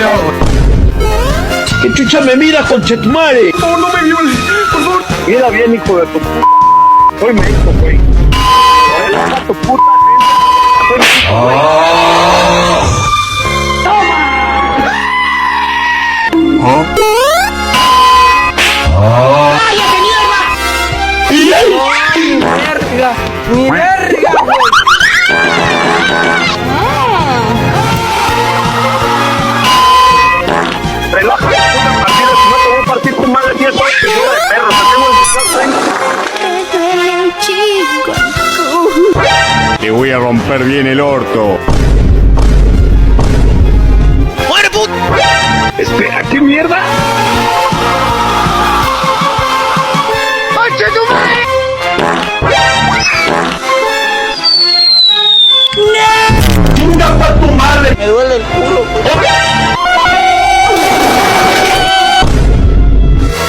hago? ¿Qué chucha me mira, conchetumare? Por favor, no me viole, por favor. Mira bien, hijo de tu p***. Soy México, güey. Relaja tu puta mente. Soy México, güey. ¡Verga! ¡Mi verga, güey! Relaja tu puta partida, si no te voy a partir tu madre 10 años, hijo de perro. Te tengo en tu casa, Te voy a romper bien el orto. ¡Muere, puta! Espera, ¿qué mierda? ¡Chinga pa' tu madre! Me duele el culo.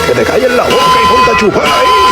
Que te calles la boca y ponte a chupar ahí.